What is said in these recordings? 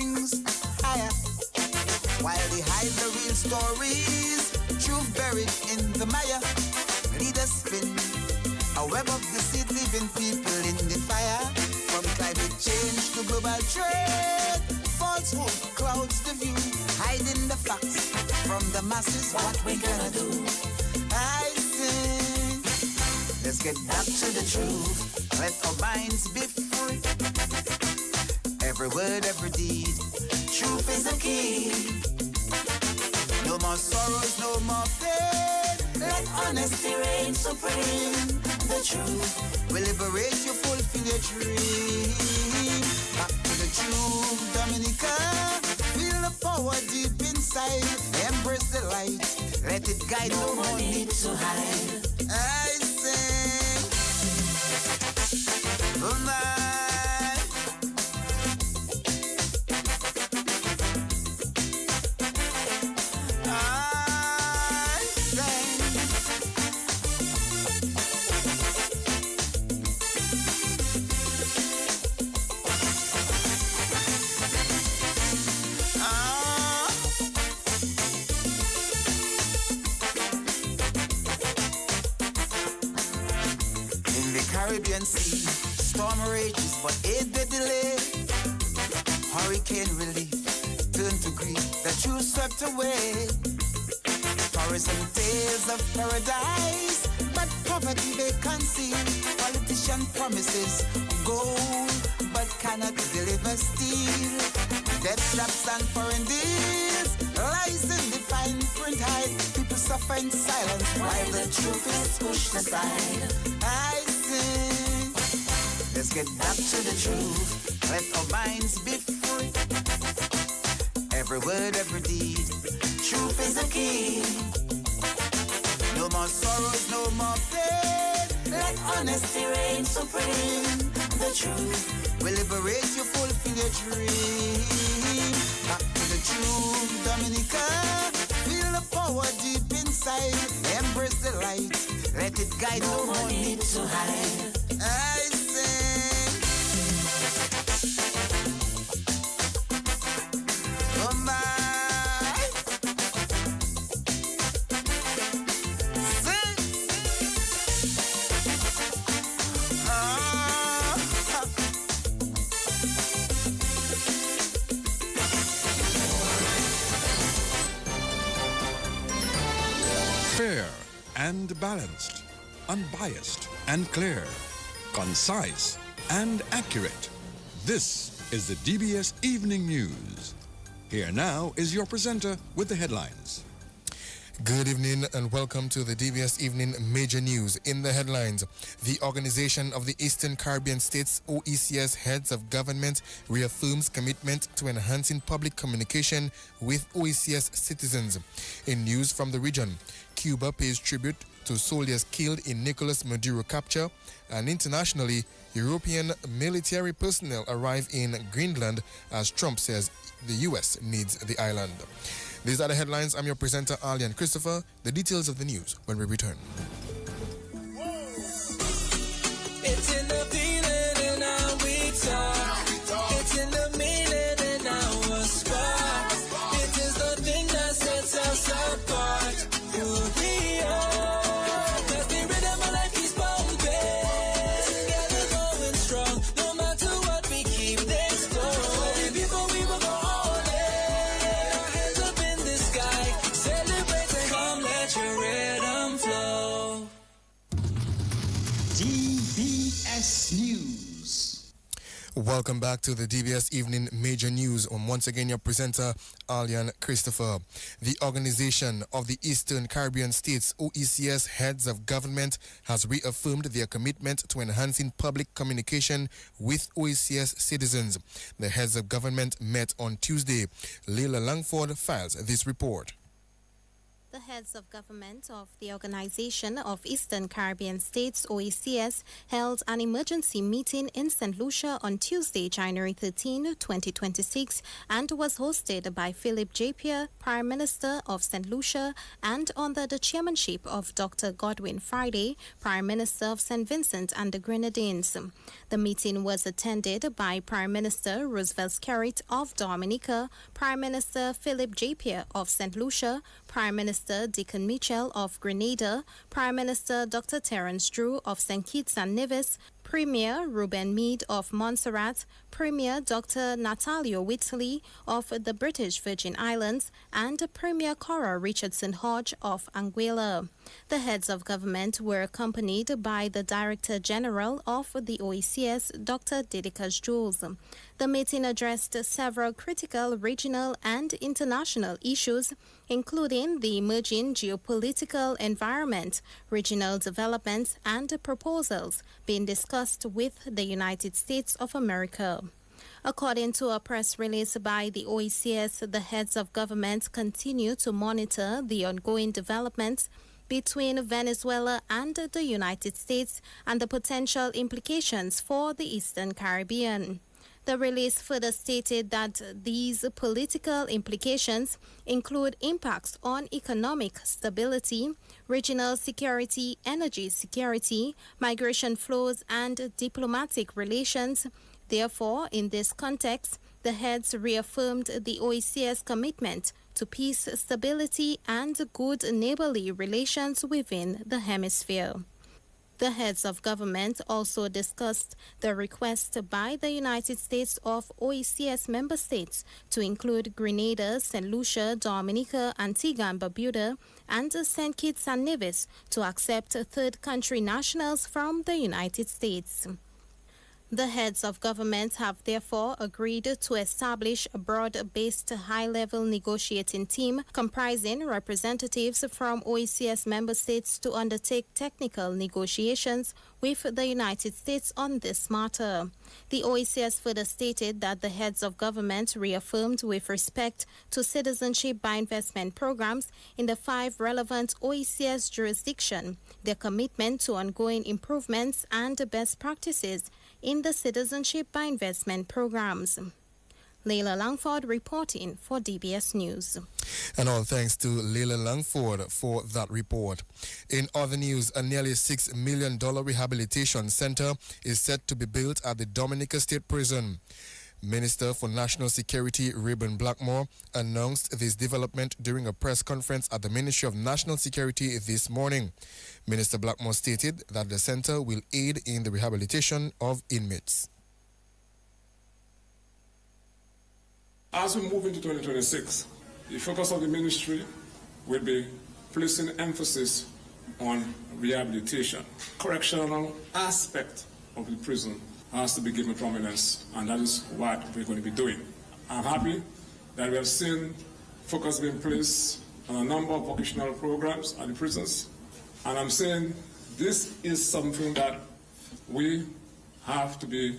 springs higher. While they hide the real stories, truth buried in the mire. Leaders spin a web of deceit, leaving people in the fire. From climate change to global trade, falsehood clouds the view, hiding the facts from the masses. What we gonna do? I think let's get back to the truth. Let our minds be free. Every word, every deed, truth is the key. No more sorrows, no more pain. Let honesty reign supreme. The truth will liberate you, fulfill your dream. Back to the truth, Dominica. Feel the power deep inside. Embrace the light. Let it guide. No more need to hide. I sing. Oh my. Caribbean Sea, storm rages, but aid the delay. Hurricane relief, turn to grief, the truth swept away. Tourism tales of paradise, but poverty they conceal. Politician promises gold, but cannot deliver steel. Death traps and foreign deals, lies in the fine print hide. People suffer in silence while the truth is pushed aside. I sing, let's get back to the truth. Let our minds be free. Every word, every deed, truth is the key. No more sorrows, no more pain. Let honesty reign supreme. The truth will liberate you, fulfill your dream. Back to the truth, Dominica. Feel the power deep inside. Embrace the light. Let it guide. No more need to hide. I sing. Oh my. Fair and balanced, unbiased and clear, concise and accurate. This is the DBS Evening News. Here now is your presenter with the headlines. Good evening and welcome to the DBS Evening Major News. In the headlines, the Organization of the Eastern Caribbean States, OECS heads of government reaffirms commitment to enhancing public communication with OECS citizens. In news from the region, Cuba pays tribute to soldiers killed in Nicolas Maduro capture, and internationally, European military personnel arrive in Greenland as Trump says the U.S. needs the island. These are the headlines. I'm your presenter, Alian Christopher. The details of the news when we return. It's in the feeling in our we talk. It's in the meaning in our spark. It is the thing that sets us apart. Who we are. Cause the rhythm of life is pumping. Together going strong. No matter what we keep this going. Before we will go all in. Our hands up in the sky. Celebrate and come let your rhythm flow. DBS News. Welcome back to the DBS Evening Major News. And once again, your presenter, Alian Christopher. The Organization of the Eastern Caribbean States, OECS heads of government has reaffirmed their commitment to enhancing public communication with OECS citizens. The heads of government met on Tuesday. Leila Langford files this report. The heads of government of the Organization of Eastern Caribbean States, OECS, held an emergency meeting in St. Lucia on Tuesday, January 13, 2026, and was hosted by Philip Japier, Prime Minister of St. Lucia, and under the chairmanship of Dr. Godwin Friday, Prime Minister of St. Vincent and the Grenadines. The meeting was attended by Prime Minister Roosevelt Skerrit of Dominica, Prime Minister Philip Japier of St. Lucia, Prime Minister Deacon Mitchell of Grenada, Prime Minister Dr. Terence Drew of St. Kitts and Nevis, Premier Ruben Meade of Montserrat, Premier Dr. Natalio Whitley of the British Virgin Islands, and Premier Cora Richardson Hodge of Anguilla. The heads of government were accompanied by the Director General of the OECS, Dr. Didicus Jules. The meeting addressed several critical regional and international issues, including the emerging geopolitical environment, regional developments, and proposals being discussed with the United States of America. According to a press release by the OECS, the heads of government continue to monitor the ongoing developments between Venezuela and the United States and the potential implications for the Eastern Caribbean. The release further stated that these political implications include impacts on economic stability, regional security, energy security, migration flows, and diplomatic relations. Therefore, in this context, the heads reaffirmed the OECS commitment to peace, stability, and good neighborly relations within the hemisphere. The heads of government also discussed the request by the United States of OECS member states to include Grenada, St. Lucia, Dominica, Antigua and Barbuda, and St. Kitts and Nevis to accept third country nationals from the United States. The heads of government have therefore agreed to establish a broad-based high-level negotiating team comprising representatives from OECS member states to undertake technical negotiations with the United States on this matter. The OECS further stated that the heads of government reaffirmed with respect to citizenship by investment programs in the 5 relevant OECS jurisdictions their commitment to ongoing improvements and best practices in the citizenship by investment programs. Leila Langford reporting for DBS News. And all thanks to Leila Langford for that report. In other news, a nearly $6 million rehabilitation center is set to be built at the Dominica State Prison. Minister for National Security Reuben Blackmore announced this development during a press conference at the Ministry of National Security this morning. Minister Blackmore stated that the center will aid in the rehabilitation of inmates. As we move into 2026, the focus of the ministry will be placing emphasis on rehabilitation. Correctional aspect of the prison has to be given prominence, and that is what we're going to be doing. I'm happy that we have seen focus being placed on a number of vocational programs at the prisons, and I'm saying this is something that we have to be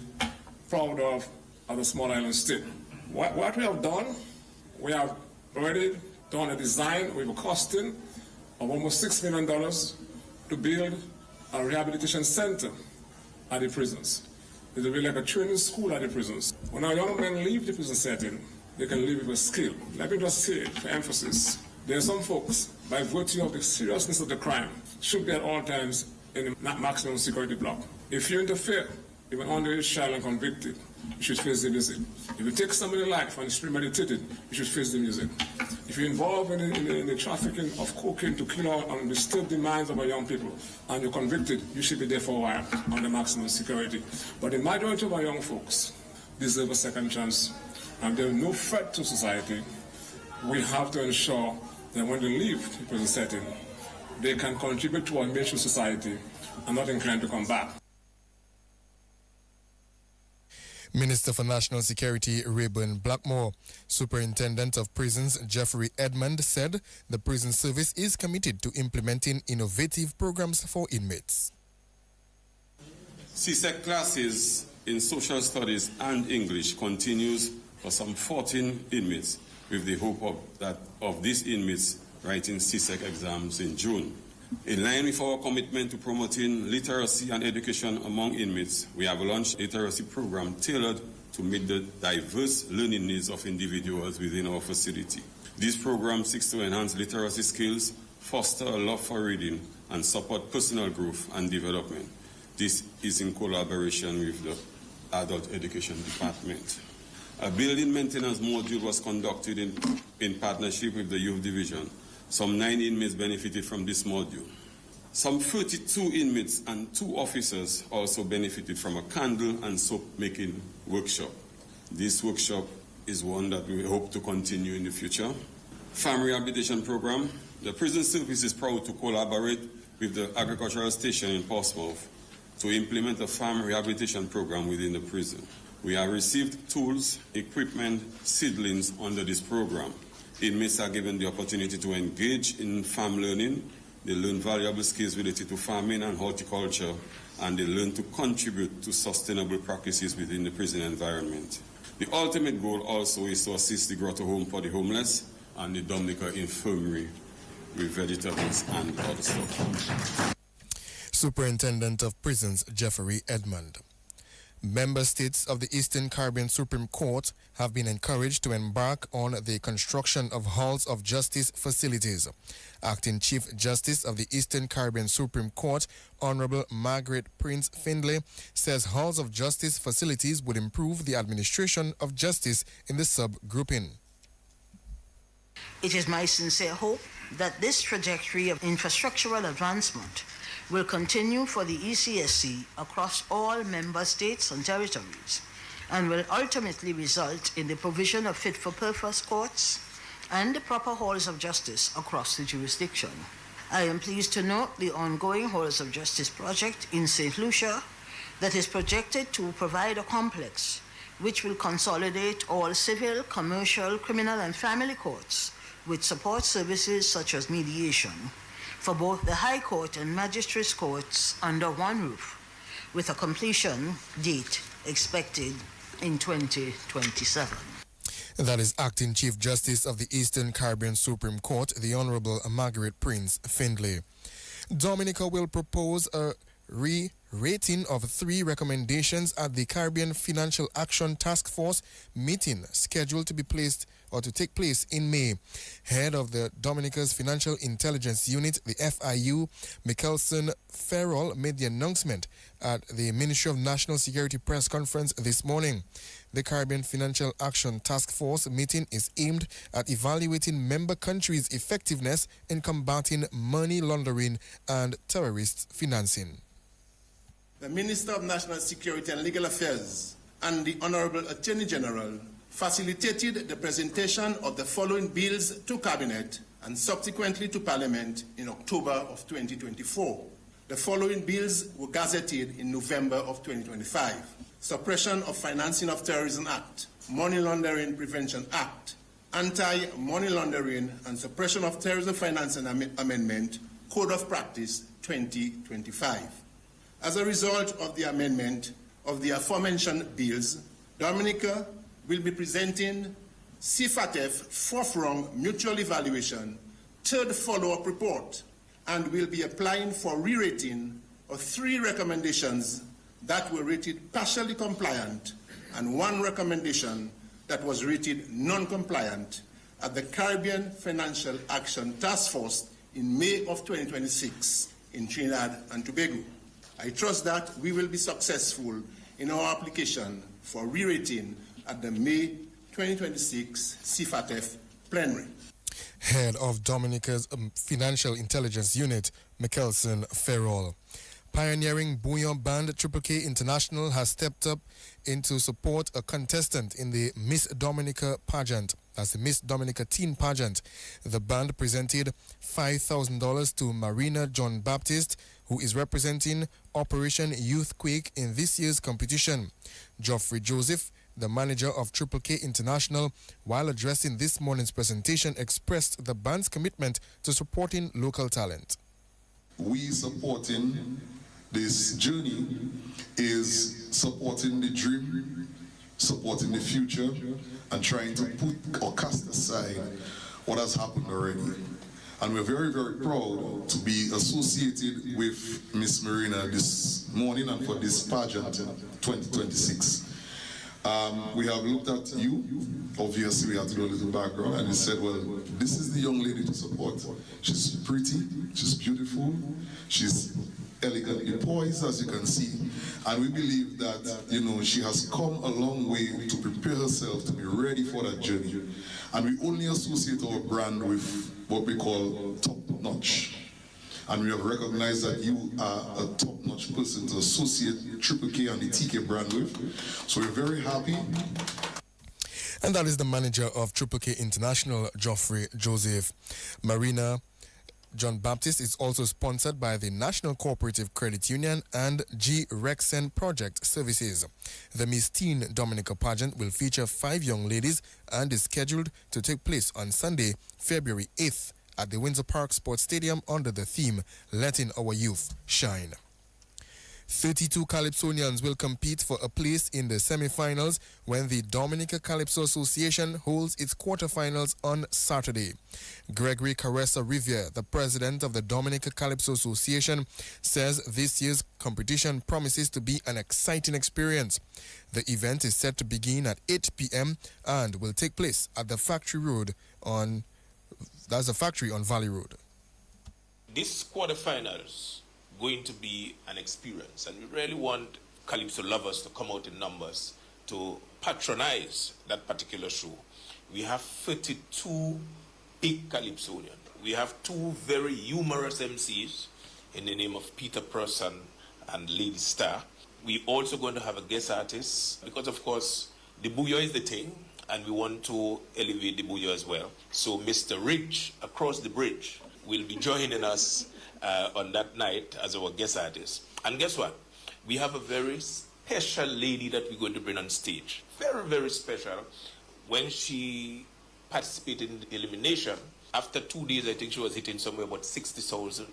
proud of as a small island state. What we have done, we have already done a design with a costing of almost $6 million to build a rehabilitation center at the prisons. It will be like a training school at the prisons. When our young men leave the prison setting, they can leave with a skill. Let me just say, for emphasis, there are some folks, by virtue of the seriousness of the crime, should be at all times in the maximum security block. If you interfere, if an underage child and convicted, you should face the music. If you take somebody's life and it's premeditated, you should face the music. If you're involved in the trafficking of cocaine to kill and disturb the minds of our young people, and you're convicted, you should be there for a while under maximum security. But the majority of our young folks deserve a second chance, and they're no threat to society. We have to ensure that when they leave the prison setting, they can contribute to our mainstream society and not inclined to come back. Minister for National Security Reuben Blackmore. Superintendent of Prisons Jeffrey Edmond said the prison service is committed to implementing innovative programs for inmates. CSEC classes in social studies and English continues for some 14 inmates, with the hope of these inmates writing CSEC exams in June. In line with our commitment to promoting literacy and education among inmates, we have launched a literacy program tailored to meet the diverse learning needs of individuals within our facility. This program seeks to enhance literacy skills, foster a love for reading, and support personal growth and development. This is in collaboration with the Adult Education Department. A building maintenance module was conducted in partnership with the Youth Division. Some 9 inmates benefited from this module. Some 32 inmates and 2 officers also benefited from a candle and soap making workshop. This workshop is one that we hope to continue in the future. Farm rehabilitation program. The prison service is proud to collaborate with the agricultural station in Portsmouth to implement a farm rehabilitation program within the prison. We have received tools, equipment, seedlings under this program. Inmates are given the opportunity to engage in farm learning. They learn valuable skills related to farming and horticulture, and they learn to contribute to sustainable practices within the prison environment. The ultimate goal also is to assist the Grotto Home for the Homeless and the Dominica Infirmary with vegetables and other stuff. Superintendent of Prisons Jeffrey Edmond. Member states of the Eastern Caribbean Supreme Court have been encouraged to embark on the construction of halls of justice facilities. Acting Chief Justice of the Eastern Caribbean Supreme Court, Honorable Margaret Prince Findlay, says halls of justice facilities would improve the administration of justice in the subgrouping. It is my sincere hope that this trajectory of infrastructural advancement will continue for the ECSC across all member states and territories and will ultimately result in the provision of fit-for-purpose courts and the proper halls of justice across the jurisdiction. I am pleased to note the ongoing Halls of Justice project in St. Lucia that is projected to provide a complex which will consolidate all civil, commercial, criminal, and family courts with support services such as mediation for both the High Court and Magistrates Courts under one roof, with a completion date expected in 2027. That is Acting Chief Justice of the Eastern Caribbean Supreme Court, the Honorable Margaret Prince Findlay. Dominica will propose a re-rating of 3 recommendations at the Caribbean Financial Action Task Force meeting scheduled to take place in May. Head of the Dominica's Financial Intelligence Unit, the FIU, Mickelson Farrell, made the announcement at the Ministry of National Security press conference this morning. The Caribbean Financial Action Task Force meeting is aimed at evaluating member countries' effectiveness in combating money laundering and terrorist financing. The Minister of National Security and Legal Affairs and the Honorable Attorney General facilitated the presentation of the following bills to Cabinet and subsequently to Parliament in October of 2024. The following bills were gazetted in November of 2025. Suppression of Financing of Terrorism Act, Money Laundering Prevention Act, Anti-Money Laundering and Suppression of Terrorism Financing Amendment, Code of Practice 2025. As a result of the amendment of the aforementioned bills, Dominica will be presenting CFATF 4th-rung mutual evaluation 3rd follow-up report and will be applying for re-rating of 3 recommendations that were rated partially compliant and 1 recommendation that was rated non-compliant at the Caribbean Financial Action Task Force in May of 2026 in Trinidad and Tobago. I trust that we will be successful in our application for re-rating at the May 2026 CFATF plenary. Head of Dominica's Financial Intelligence Unit, Mickelson Farrell. Pioneering bouillon band Triple K International has stepped up in to support a contestant in the Miss Dominica pageant. That's the Miss Dominica Teen Pageant. The band presented $5,000 to Marina John Baptist, who is representing Operation Youthquake in this year's competition. Geoffrey Joseph, the manager of Triple K International, while addressing this morning's presentation, expressed the band's commitment to supporting local talent. We supporting this journey is supporting the dream, supporting the future, and trying to put or cast aside what has happened already. And we're very, very proud to be associated with Miss Marina this morning and for this pageant 2026. We have looked at you. Obviously, we have to do a little background, and we said, well, this is the young lady to support. She's pretty, she's beautiful, she's elegantly poised, as you can see, and we believe that, you know, she has come a long way to prepare herself to be ready for that journey. And we only associate our brand with what we call top-notch. And we have recognized that you are a top-notch person to associate Triple K and the TK brand with. So we're very happy. And that is the manager of Triple K International, Geoffrey Joseph. Marina John Baptist is also sponsored by the National Cooperative Credit Union and G. Rexen Project Services. The Miss Teen Dominica pageant will feature 5 young ladies and is scheduled to take place on Sunday, February 8th at the Windsor Park Sports Stadium under the theme, Letting Our Youth Shine. 32 Calypsonians will compete for a place in the semi-finals when the Dominica Calypso Association holds its quarterfinals on Saturday. Gregory Caressa Riviere, the president of the Dominica Calypso Association, says this year's competition promises to be an exciting experience. The event is set to begin at 8 p.m. and will take place at the factory on Valley Road. This quarterfinals going to be an experience, and we really want Calypso lovers to come out in numbers to patronize that particular show. We have 32 big Calypsonians. We have 2 very humorous MCs in the name of Peter Person and Lady Star. We also going to have a guest artist because, of course, the booyah is the thing, and we want to elevate the booyah as well. So Mr. Rich across the bridge will be joining us on that night as our guest artist. And guess what? We have a very special lady that we're going to bring on stage. Very, very special. When she participated in the elimination, after 2 days, I think she was hitting somewhere about 60,000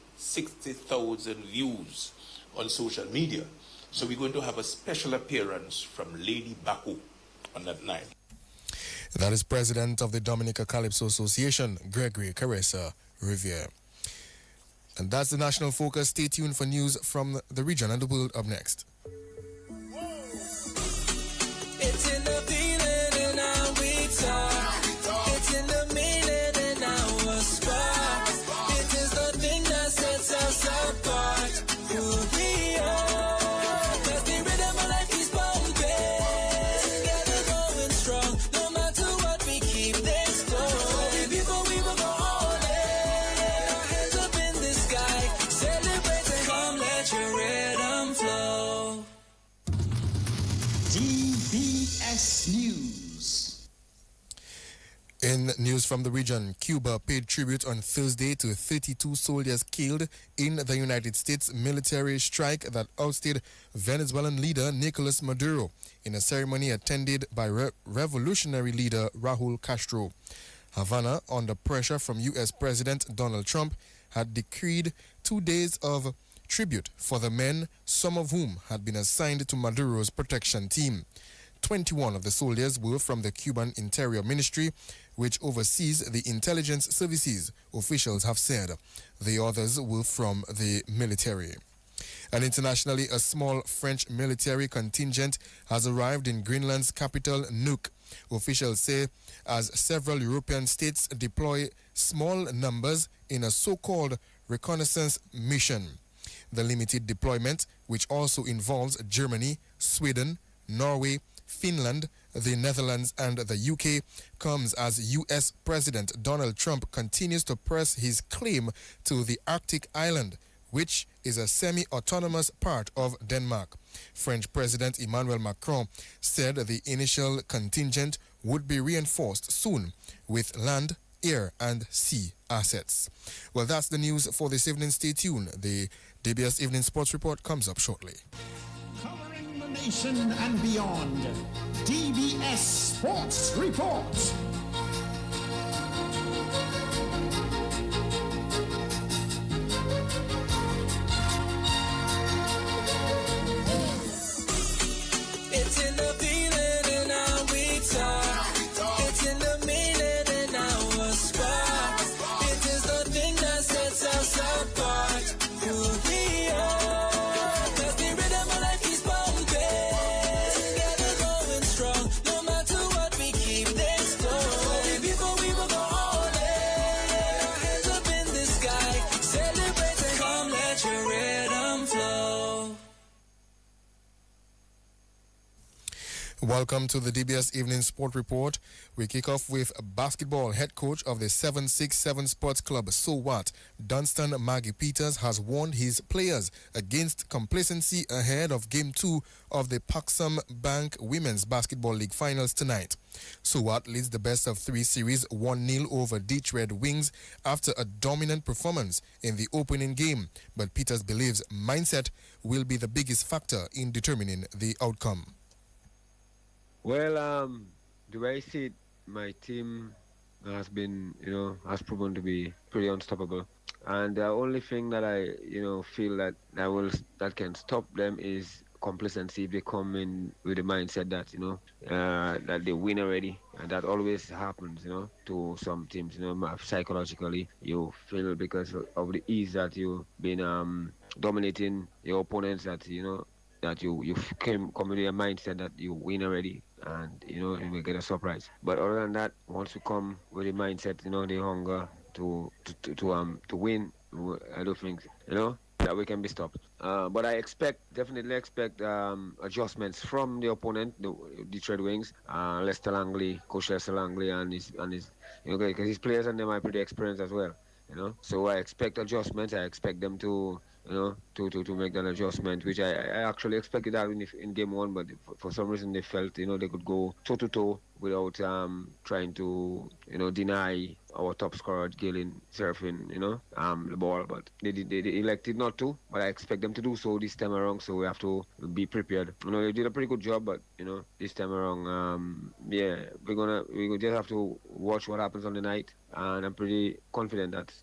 views on social media. So we're going to have a special appearance from Lady Baku on that night. That is President of the Dominica Calypso Association, Gregory Caressa Riviere. And that's the national focus. Stay tuned for news from the region and the world up next. It's in the feeling in our we talk. It's in the meaning in our spark. It is the thing that sets us apart. Who we are. Cause the rhythm of life is pumping. Together going strong. No matter what we keep this going. Before we will go all in. Our hands up in the sky. Celebrate and come let your rhythm flow. DBS News. In news from the region, Cuba paid tribute on Thursday to 32 soldiers killed in the United States military strike that ousted Venezuelan leader Nicolas Maduro in a ceremony attended by revolutionary leader Raul Castro. Havana, under pressure from U.S. President Donald Trump, had decreed 2 days of tribute for the men, some of whom had been assigned to Maduro's protection team. 21 of the soldiers were from the Cuban Interior Ministry, which oversees the intelligence services, officials have said. The others were from the military. And internationally, a small French military contingent has arrived in Greenland's capital, Nuuk. Officials say as several European states deploy small numbers in a so-called reconnaissance mission. The limited deployment, which also involves Germany, Sweden, Norway, Finland, the Netherlands and the UK, comes as U.S. President Donald Trump continues to press his claim to the Arctic island, which is a semi-autonomous part of Denmark. French President Emmanuel Macron said the initial contingent would be reinforced soon with land, air and sea assets. Well, that's the news for this evening. Stay tuned. The DBS Evening Sports Report comes up shortly. Covering the nation and beyond. DBS Sports Report. It's in the feeling in our we talk. It's in the meaning in our spark. It is the thing that Welcome to the DBS Evening Sport Report. We kick off with basketball. Head coach of the 767 Sports Club, So What, Dunstan Maggie Peters, has warned his players against complacency ahead of Game 2 of the Paxum Bank Women's Basketball League Finals tonight. So What leads the best of 3 series 1-0 over Detroit Wings after a dominant performance in the opening game, but Peters believes mindset will be the biggest factor in determining the outcome. Well, the way I see it, my team has been, has proven to be pretty unstoppable. And the only thing that I, feel that can stop them is complacency. If they come in with the mindset that, that they win already. And that always happens, to some teams, psychologically. You feel because of the ease that you've been dominating your opponents that, that you come with a mindset that you win already, and you will get a surprise. But other than that, once you come with the mindset, the hunger to win, I don't think that we can be stopped. But I definitely expect adjustments from the opponent, the Detroit Wings, Lester Langley, Coach Lester Langley, and his because his players and them are pretty experienced as well. So I expect adjustments. I expect them to to make that adjustment, which I actually expected that in game 1, but for some reason they felt they could go toe-to-toe without trying to deny our top scorer Galen surfing the ball, but they elected not to. But I expect them to do so this time around, so we have to be prepared. They did a pretty good job, but this time around, we just have to watch what happens on the night, and I'm pretty confident that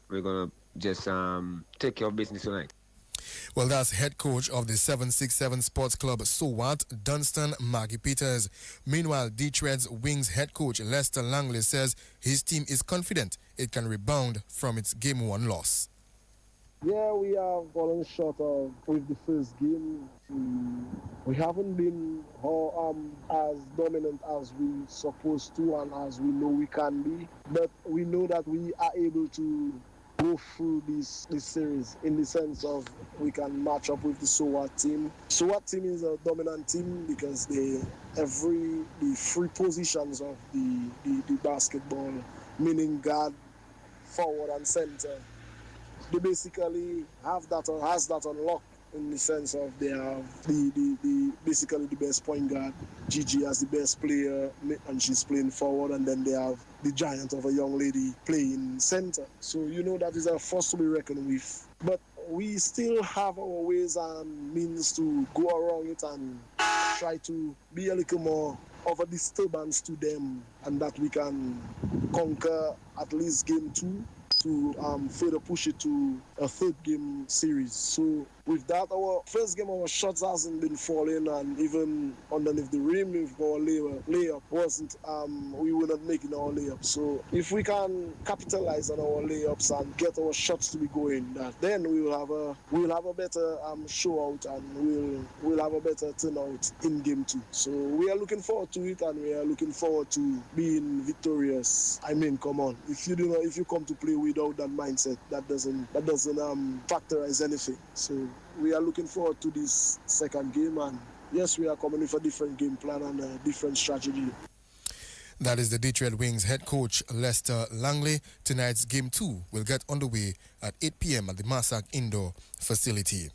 we're gonna just take care of business tonight. Well, that's head coach of the 767 Sports Club, So What, Dunstan Maggie Peters. Meanwhile, Detroit's Wings head coach Lester Langley says his team is confident it can rebound from its Game 1 loss. Yeah, we have fallen short of with the first game. We haven't been as dominant as we supposed to and as we know we can be. But we know that we are able to go through this series in the sense of we can match up with the SOAT team. SOAT team is a dominant team because the 3 positions of the basketball, meaning guard, forward and center, they basically has that unlocked in the sense of they have basically the best point guard, Gigi as the best player, and she's playing forward, and then they have the giant of a young lady playing center. So that is a force to be reckoned with. But we still have our ways and means to go around it and try to be a little more of a disturbance to them, and that we can conquer at least game 2 to further push it to a 3rd game series. So with that, our first game, our shots hasn't been falling, and even underneath the rim, if our layup wasn't, we were not making our layup. So if we can capitalize on our layups and get our shots to be going, then we'll have a better show out, and we'll have a better turnout in game 2. So we are looking forward to it, and we are looking forward to being victorious. I mean, come on, if you come to play without that mindset, that doesn't factorize anything. So we are looking forward to this second game, and yes, we are coming with a different game plan and a different strategy. That is the Detroit Wings head coach Lester Langley. Tonight's game 2 will get underway at 8 p.m. at the Massac Indoor Facility.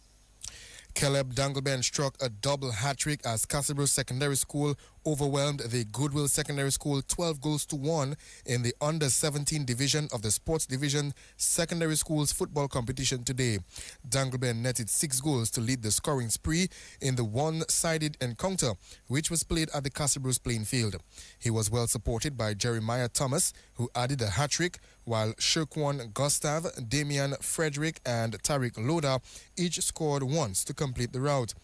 Caleb Dangleben struck a double hat-trick as Castleboro Secondary School overwhelmed the Goodwill Secondary School 12-1 in the under-17 division of the Sports Division Secondary Schools football competition today. Dangleben netted 6 goals to lead the scoring spree in the one-sided encounter, which was played at the Castleboro's playing field. He was well supported by Jeremiah Thomas, who added a hat-trick, while Shirkwan Gustav, Damian Frederick, and Tariq Loda each scored once to complete the rout.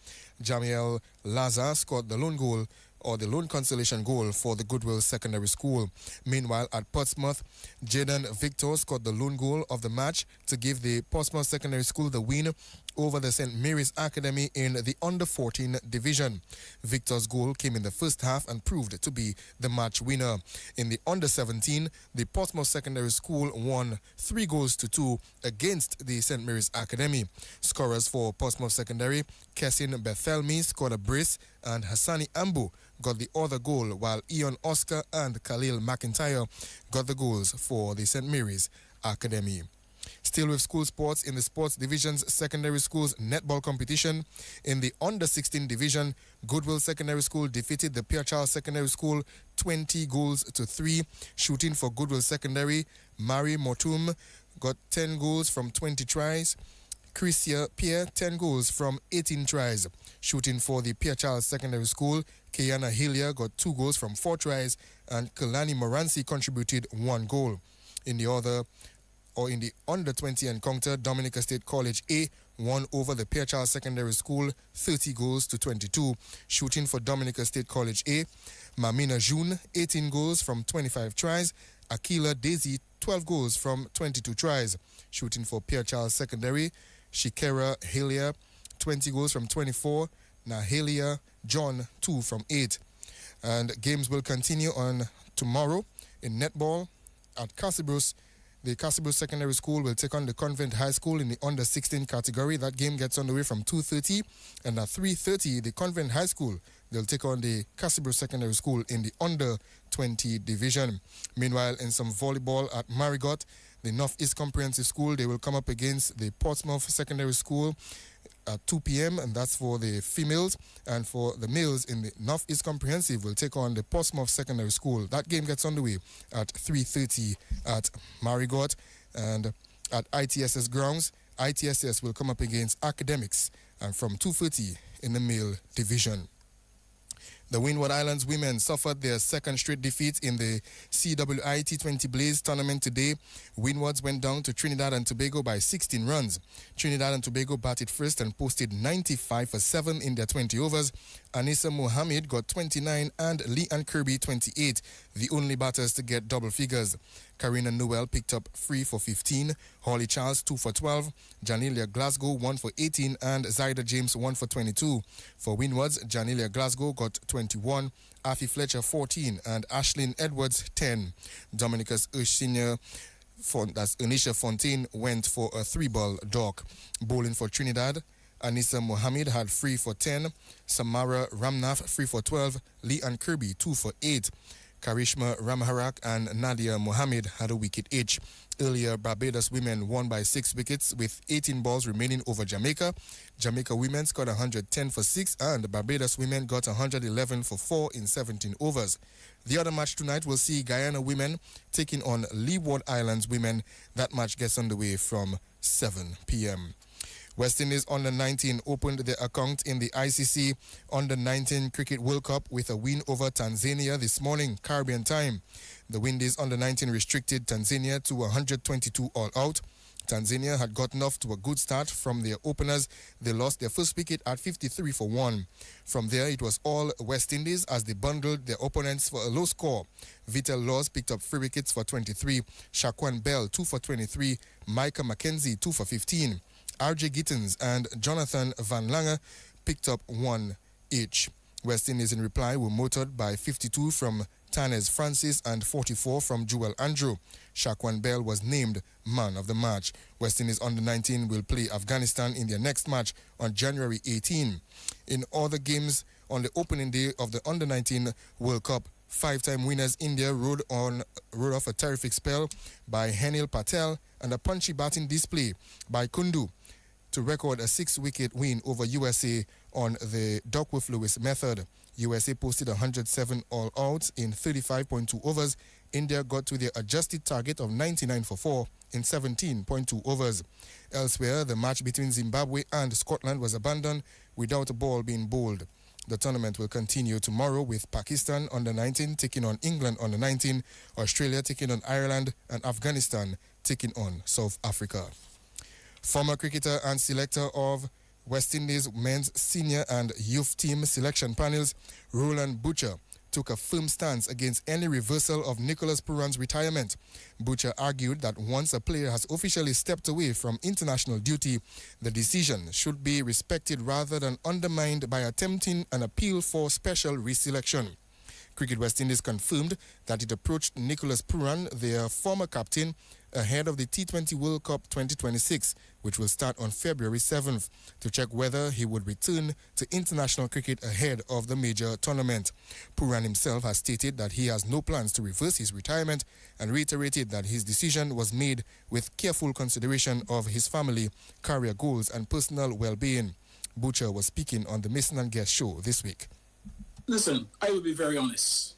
Jamiel Laza scored the lone goal, or the lone consolation goal, for the Goodwill Secondary School. Meanwhile, at Portsmouth, Jaden Victor scored the lone goal of the match to give the Portsmouth Secondary School the win over the St. Mary's Academy in the under-14 division. Victor's goal came in the first half and proved to be the match winner. In the under-17, the Portsmouth Secondary School won 3-2 against the St. Mary's Academy. Scorers for Portsmouth Secondary, Kessin Bethelmi scored a brace and Hassani Ambu got the other goal, while Ian Oscar and Khalil McIntyre got the goals for the St. Mary's Academy. Still with school sports, in the sports division's secondary schools netball competition, in the under-16 division, Goodwill Secondary School defeated the Pierre Charles Secondary School 20-3. Shooting for Goodwill Secondary, Mari Motum got 10 goals from 20 tries. Chrisia Pierre, 10 goals from 18 tries. Shooting for the Pierre Charles Secondary School, Kiana Hillier got 2 goals from 4 tries, and Kalani Moransi contributed 1 goal. In the under-20 encounter, Dominica State College A won over the Pierre Charles Secondary School 30-22. Shooting for Dominica State College A, Mamina June, 18 goals from 25 tries. Akila Daisy, 12 goals from 22 tries. Shooting for Pierre Charles Secondary, Shikera Helia, 20 goals from 24. Nahelia John, 2 from 8. And games will continue on tomorrow in netball at Cassibus. The Cassibus Secondary School will take on the Convent High School in the under-16 category. That game gets underway from 2:30. And at 3:30, the Convent High School, they'll take on the Cassibus Secondary School in the under-20 division. Meanwhile, in some volleyball at Marigot, the Northeast Comprehensive School, they will come up against the Portsmouth Secondary School at 2 p.m. and that's for the females. And for the males in the Northeast Comprehensive will take on the Portsmouth Secondary School. That game gets underway at 3:30 at Marigot. And at ITSS grounds, ITSS will come up against Academics and from 2:30 in the male division. The Windward Islands women suffered their second straight defeat in the CWI T20 Blaze tournament today. Windwards went down to Trinidad and Tobago by 16 runs. Trinidad and Tobago batted first and posted 95 for 7 in their 20 overs. Anissa Mohammed got 29 and Lee and Kirby 28, the only batters to get double figures. Karina Noel picked up 3 for 15, Holly Charles 2 for 12, Janilia Glasgow 1 for 18, and Zaida James 1 for 22. For Windwards, Janilia Glasgow got 21, Afi Fletcher 14, and Ashlyn Edwards 10. Dominica's Ushina Anisha Fontaine went for a 3-ball dock. Bowling for Trinidad, Anissa Mohammed had 3 for 10, Samara Ramnath 3 for 12, Lee and Kirby 2 for 8. Karishma Ramharak and Nadia Mohammed had a wicket each. Earlier, Barbados women won by 6 wickets with 18 balls remaining over Jamaica. Jamaica women scored 110 for 6 and Barbados women got 111 for 4 in 17 overs. The other match tonight will see Guyana women taking on Leeward Islands women. That match gets underway from 7 p.m. West Indies Under-19 opened their account in the ICC Under-19 Cricket World Cup with a win over Tanzania this morning, Caribbean time. The Windies Under-19 restricted Tanzania to 122 all-out. Tanzania had gotten off to a good start from their openers. They lost their first wicket at 53 for 1. From there, it was all West Indies as they bundled their opponents for a low score. Vital Laws picked up 3 wickets for 23. Shaquan Bell 2 for 23. Micah Mackenzie 2 for 15. R.J. Gittins and Jonathan Van Lange picked up 1 each. West Indies in reply were motored by 52 from Tanez Francis and 44 from Jewel Andrew. Shaquan Bell was named man of the match. West Indies Under-19 will play Afghanistan in their next match on January 18. In other games on the opening day of the Under-19 World Cup, 5-time winners India rode off a terrific spell by Henil Patel and a punchy batting display by Kundu to record a 6-wicket win over USA on the Duckworth-Lewis method. USA posted 107 all-outs in 35.2 overs. India got to their adjusted target of 99 for 4 in 17.2 overs. Elsewhere, the match between Zimbabwe and Scotland was abandoned without a ball being bowled. The tournament will continue tomorrow with Pakistan Under-19 taking on England Under-19, Australia taking on Ireland, and Afghanistan taking on South Africa. Former cricketer and selector of West Indies men's senior and youth team selection panels, Roland Butcher, took a firm stance against any reversal of Nicholas Puran's retirement. Butcher argued that once a player has officially stepped away from international duty, the decision should be respected rather than undermined by attempting an appeal for special reselection. Cricket West Indies confirmed that it approached Nicholas Puran, their former captain, ahead of the T20 World Cup 2026, which will start on February 7th, to check whether he would return to international cricket ahead of the major tournament. Puran himself has stated that he has no plans to reverse his retirement and reiterated that his decision was made with careful consideration of his family, career goals and personal well-being. Butcher was speaking on the Mason and Guest show this week. Listen, I will be very honest.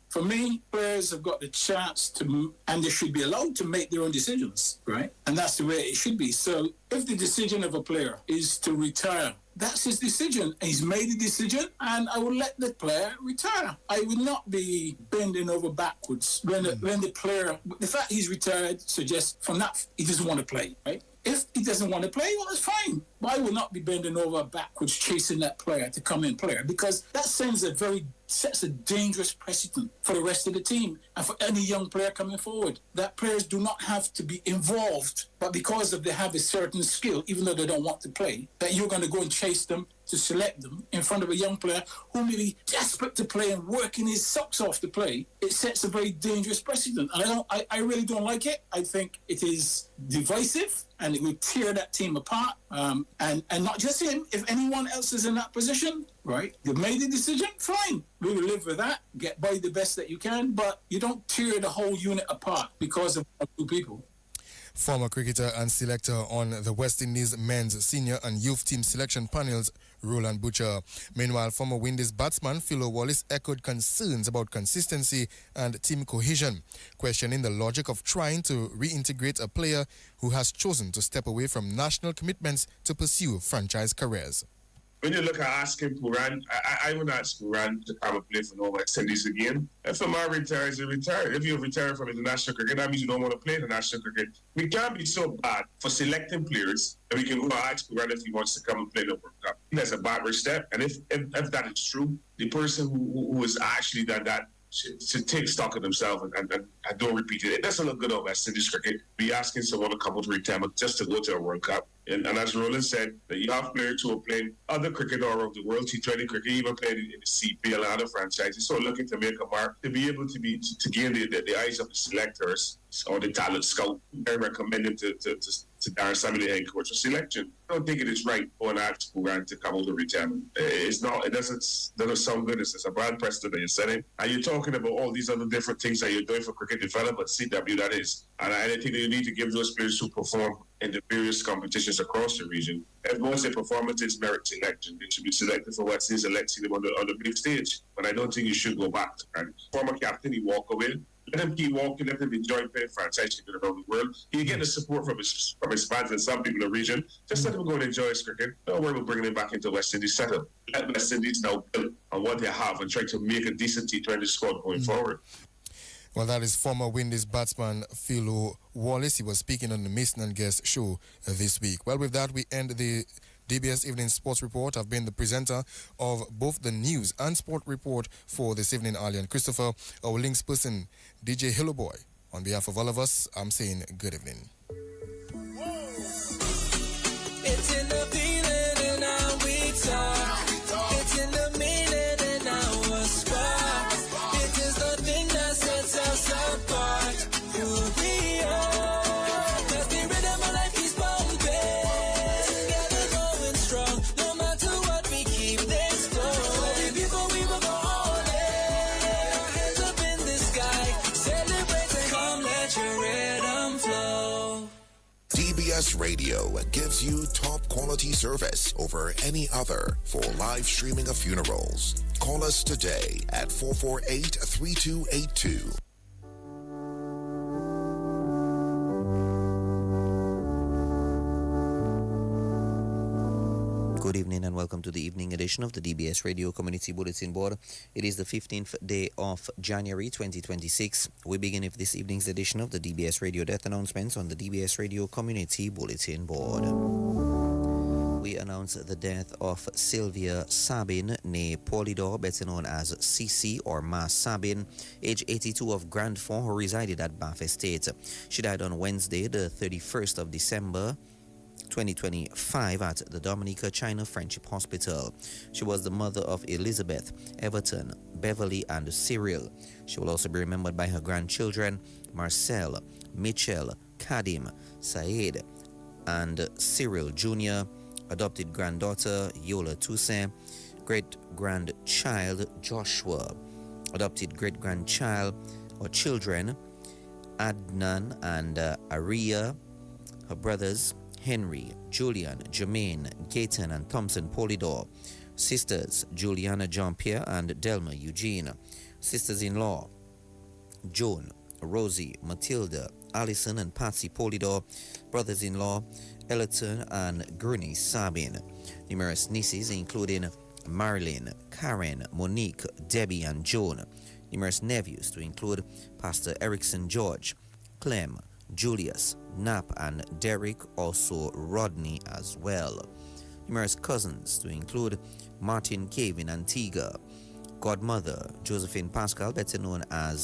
For me, players have got the chance to, and they should be allowed to make their own decisions, right? And that's the way it should be. So if the decision of a player is to retire, that's his decision. He's made a decision, and I will let the player retire. I will not be bending over backwards when the player, the fact he's retired suggests from that he doesn't want to play, right? If he doesn't want to play, well, that's fine. But I will not be bending over backwards chasing that player to come in player, because that sets a dangerous precedent for the rest of the team and for any young player coming forward. That players do not have to be involved, but because they have a certain skill, even though they don't want to play, that you're going to go and chase them to select them in front of a young player who may be desperate to play and working his socks off to play. It sets a very dangerous precedent. And I really don't like it. I think it is divisive and it will tear that team apart. And not just him, if anyone else is in that position, right, you've made a decision, fine. We will live with that, get by the best that you can, but you don't tear the whole unit apart because of two people. Former cricketer and selector on the West Indies men's senior and youth team selection panels, Roland Butcher. Meanwhile, former Windies batsman Philo Wallace echoed concerns about consistency and team cohesion, questioning the logic of trying to reintegrate a player who has chosen to step away from national commitments to pursue franchise careers. When you look at asking Puran, I would ask Puran to come and play for North West Indies again. If a man retires, he retires. If you retire from international cricket, that means you don't want to play international cricket. We can't be so bad for selecting players that we can go and ask Puran if he wants to come and play the World Cup. That's a backward step. And if that is true, the person who has actually done that should take stock of themselves and don't repeat it. It doesn't look good on West Indies cricket. Be asking someone to come out to retirement just to go to a World Cup. And as Roland said, that you have players who are playing other cricket all around the world, T20 cricket, even playing in the CPL and other franchises, so looking to make a mark, to be able to gain the eyes of the selectors or the talent scout. I recommend him to Darren Samuel, head coach for selection. I don't think it is right for an act program to come out of retirement. It's not. It doesn't sound good. It's a bad precedent that you're setting. And you're talking about all these other different things that you're doing for cricket development, CW that is. And I think that you need to give those players who perform in the various competitions across the region. If once their performance is merit selection, they should be selected for West Indies and let's see them on the big stage. But I don't think you should go back to that. Former captain, he walk away. Let him keep walking, let him enjoy playing franchise cricket around the world. He get the support from his fans and some people in the region. Just let him go and enjoy his cricket. Don't worry about bringing him back into West Indies setup. Let West Indies now build on what they have and try to make a decent T20 squad going forward. Well, that is former Windies batsman Philo Wallace. He was speaking on the Mason and Guest show this week. Well, with that, we end the DBS Evening Sports Report. I've been the presenter of both the news and sport report for this evening, Ali and Christopher. Our links person, DJ Hillowboy. On behalf of all of us, I'm saying good evening. It's in the feeling in our we talk. It's in the meaning in our spark. It is the thing that sets us apart. Who we are. Cause the rhythm of life is pumping. Together going strong. No matter what we keep this going. Before we will go all in. Hands up in the sky. Celebrate and come let your rhythm flow. DBS Radio gives you top quality service over any other for live streaming of funerals. Call us today at 448-3282. Good evening and welcome to the evening edition of the DBS Radio Community Bulletin Board. It is the 15th day of January 2026. We begin with this evening's edition of the DBS Radio death announcements on the DBS Radio Community Bulletin Board. we announce the death of Sylvia Sabin, née Polydor, better known as Cici or Ma Sabin, age 82 of Grand Fond, who resided at Bath Estate. She died on Wednesday, the 31st of December, 2025 at the Dominica China Friendship Hospital. She was the mother of Elizabeth, Everton, Beverly, and Cyril. She will also be remembered by her grandchildren, Marcel, Mitchell, Kadim, Said, and Cyril Jr., adopted granddaughter Yola Toussaint, great-grandchild Joshua, adopted great-grandchild or children Adnan and Aria, her brothers Henry, Julian, Jermaine, Gayton, and Thompson Polydor, sisters Juliana Jean-Pierre and Delma Eugene, sisters-in-law Joan, Rosie, Matilda, Allison, and Patsy Polydor, brothers-in-law Ellerton and Gurney Sabin. Numerous nieces including Marilyn, Karen, Monique, Debbie, and Joan. Numerous nephews to include Pastor Erickson George, Clem, Julius, Knapp, and Derek, also Rodney as well. Numerous cousins to include Martin Cave in Antigua, godmother Josephine Pascal, better known as